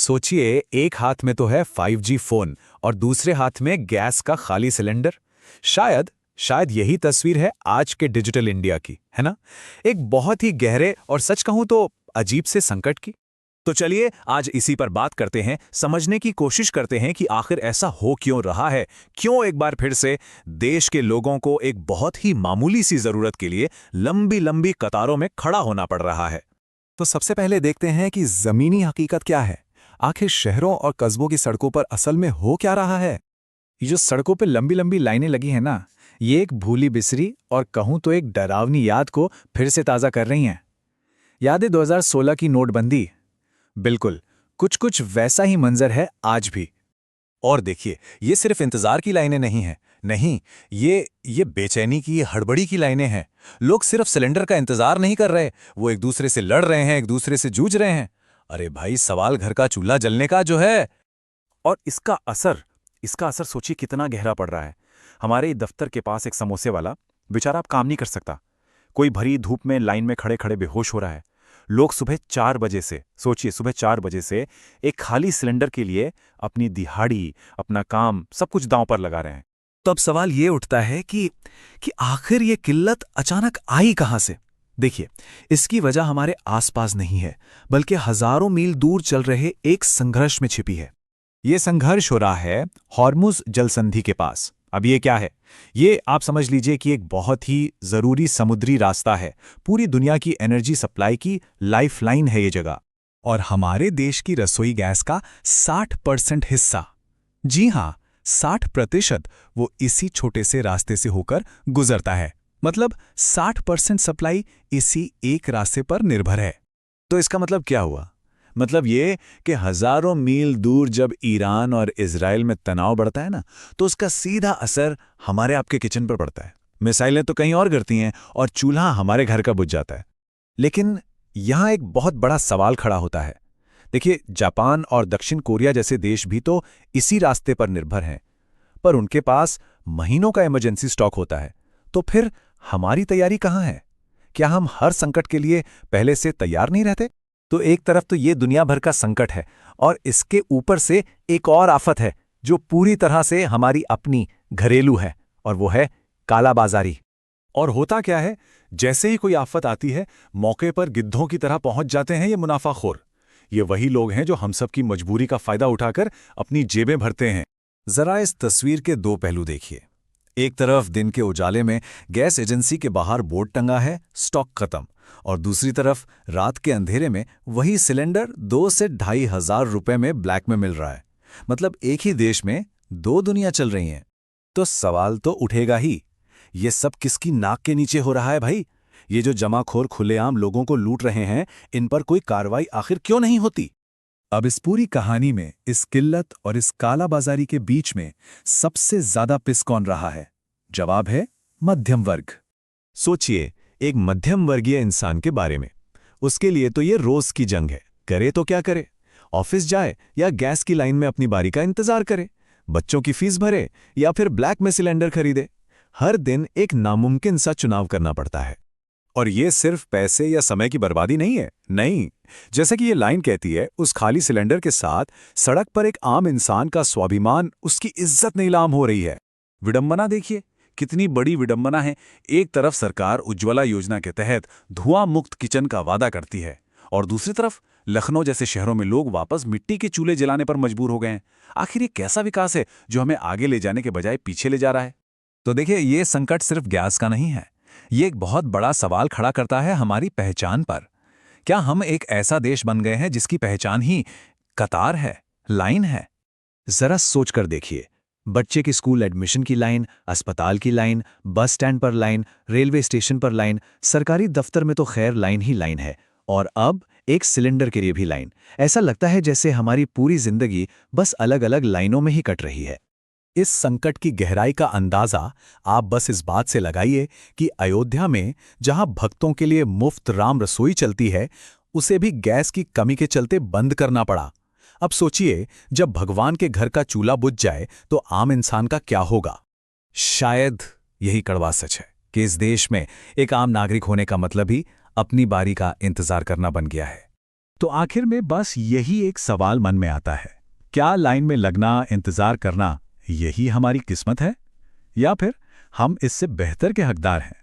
सोचिए, एक हाथ में तो है 5G फोन और दूसरे हाथ में गैस का खाली सिलेंडर। शायद शायद यही तस्वीर है आज के डिजिटल इंडिया की, है ना? एक बहुत ही गहरे और सच कहूं तो अजीब से संकट की। तो चलिए आज इसी पर बात करते हैं, समझने की कोशिश करते हैं कि आखिर ऐसा हो क्यों रहा है, क्यों एक बार फिर से देश के लोगों को एक बहुत ही मामूली सी जरूरत के लिए लंबी लंबी कतारों में खड़ा होना पड़ रहा है। तो सबसे पहले देखते हैं कि जमीनी हकीकत क्या है। आखिर शहरों और कस्बों की सड़कों पर असल में हो क्या रहा है। ये जो सड़कों पे लंबी लंबी लाइनें लगी हैं ना, ये एक भूली बिसरी और कहूं तो एक डरावनी याद को फिर से ताज़ा कर रही हैं। याद है 2016 की नोटबंदी? बिल्कुल, कुछ कुछ वैसा ही मंजर है आज भी। और देखिए, ये सिर्फ इंतजार की लाइनें नहीं हैं। नहीं, ये बेचैनी की, हड़बड़ी की लाइनें हैं। लोग सिर्फ सिलेंडर का इंतजार नहीं कर रहे, वो एक दूसरे से लड़ रहे हैं, एक दूसरे से जूझ रहे हैं। अरे भाई, सवाल घर का चूल्हा जलने का जो है। और इसका असर सोचिए कितना गहरा पड़ रहा है। हमारे दफ्तर के पास एक समोसे वाला बेचारा अब काम नहीं कर सकता। कोई भरी धूप में लाइन में खड़े खड़े बेहोश हो रहा है। लोग सुबह 4 बजे से, सोचिए सुबह 4 बजे से एक खाली सिलेंडर के लिए अपनी दिहाड़ी, अपना काम, सब कुछ दांव पर लगा रहे हैं। तो अब सवाल ये उठता है कि आखिर ये किल्लत अचानक आई कहां से। देखिए, इसकी वजह हमारे आसपास नहीं है, बल्कि हजारों मील दूर चल रहे एक संघर्ष में छिपी है। ये संघर्ष हो रहा है हॉर्मुज़ जलसंधि के पास। अब ये क्या है? ये आप समझ लीजिए कि एक बहुत ही जरूरी समुद्री रास्ता है। पूरी दुनिया की एनर्जी सप्लाई की लाइफलाइन है ये जगह। और हमारे देश की रसोई गैस का 60% हिस्सा, जी हां, 60% वो इसी छोटे से रास्ते से होकर गुजरता है। मतलब 60% सप्लाई इसी एक रास्ते पर निर्भर है। तो इसका मतलब क्या हुआ? मतलब ये कि हजारों मील दूर जब ईरान और इजराइल में तनाव बढ़ता है ना, तो उसका सीधा असर हमारे आपके किचन पर पड़ता है। मिसाइलें तो कहीं और गिरती हैं और चूल्हा हमारे घर का बुझ जाता है। लेकिन यहां एक बहुत बड़ा सवाल खड़ा होता है। देखिए, जापान और दक्षिण कोरिया जैसे देश भी तो इसी रास्ते पर निर्भर हैं, पर उनके पास महीनों का इमरजेंसी स्टॉक होता है। तो फिर हमारी तैयारी कहां है? क्या हम हर संकट के लिए पहले से तैयार नहीं रहते? तो एक तरफ तो ये दुनिया भर का संकट है, और इसके ऊपर से एक और आफत है जो पूरी तरह से हमारी अपनी घरेलू है, और वो है कालाबाजारी। और होता क्या है, जैसे ही कोई आफत आती है, मौके पर गिद्धों की तरह पहुंच जाते हैं ये मुनाफाखोर। ये वही लोग हैं जो हम सब की मजबूरी का फायदा उठाकर अपनी जेबें भरते हैं। जरा इस तस्वीर के दो पहलू देखिए। एक तरफ दिन के उजाले में गैस एजेंसी के बाहर बोर्ड टंगा है, स्टॉक खत्म, और दूसरी तरफ रात के अंधेरे में वही सिलेंडर 2 से 2,500 रुपए में ब्लैक में मिल रहा है। मतलब एक ही देश में दो दुनिया चल रही हैं। तो सवाल तो उठेगा ही, ये सब किसकी नाक के नीचे हो रहा है भाई? ये जो जमाखोर खुलेआम लोगों को लूट रहे हैं, इन पर कोई कार्रवाई आखिर क्यों नहीं होती? अब इस पूरी कहानी में, इस किल्लत और इस कालाबाजारी के बीच में सबसे ज्यादा पिस कौन रहा है? जवाब है मध्यम वर्ग। सोचिए एक मध्यम वर्गीय इंसान के बारे में। उसके लिए तो ये रोज की जंग है। करे तो क्या करे? ऑफिस जाए या गैस की लाइन में अपनी बारी का इंतजार करे, बच्चों की फीस भरे या फिर ब्लैक में सिलेंडर खरीदे। हर दिन एक नामुमकिन सा चुनाव करना पड़ता है। और ये सिर्फ पैसे या समय की बर्बादी नहीं है। नहीं, जैसे कि ये लाइन कहती है, उस खाली सिलेंडर के साथ सड़क पर एक आम इंसान का स्वाभिमान, उसकी इज्जत नीलाम हो रही है। विडंबना देखिए, कितनी बड़ी विडंबना है। एक तरफ सरकार उज्ज्वला योजना के तहत धुआं मुक्त किचन का वादा करती है, और दूसरी तरफ लखनऊ जैसे शहरों में लोग वापस मिट्टी के चूल्हे जलाने पर मजबूर हो गए हैं। आखिर ये कैसा विकास है जो हमें आगे ले जाने के बजाय पीछे ले जा रहा है? तो देखिए, ये संकट सिर्फ गैस का नहीं है। ये एक बहुत बड़ा सवाल खड़ा करता है हमारी पहचान पर। क्या हम एक ऐसा देश बन गए हैं जिसकी पहचान ही कतार है, लाइन है? जरा सोच कर देखिए, बच्चे की स्कूल एडमिशन की लाइन, अस्पताल की लाइन, बस स्टैंड पर लाइन, रेलवे स्टेशन पर लाइन, सरकारी दफ्तर में तो खैर लाइन ही लाइन है, और अब एक सिलेंडर के लिए भी लाइन। ऐसा लगता है जैसे हमारी पूरी जिंदगी बस अलग अलग लाइनों में ही कट रही है। इस संकट की गहराई का अंदाजा आप बस इस बात से लगाइए कि अयोध्या में जहां भक्तों के लिए मुफ्त राम रसोई चलती है, उसे भी गैस की कमी के चलते बंद करना पड़ा। अब सोचिए, जब भगवान के घर का चूल्हा बुझ जाए तो आम इंसान का क्या होगा? शायद यही कड़वा सच है कि इस देश में एक आम नागरिक होने का मतलब ही अपनी बारी का इंतजार करना बन गया है। तो आखिर में बस यही एक सवाल मन में आता है, क्या लाइन में लगना, इंतजार करना, यही हमारी किस्मत है, या फिर हम इससे बेहतर के हकदार हैं?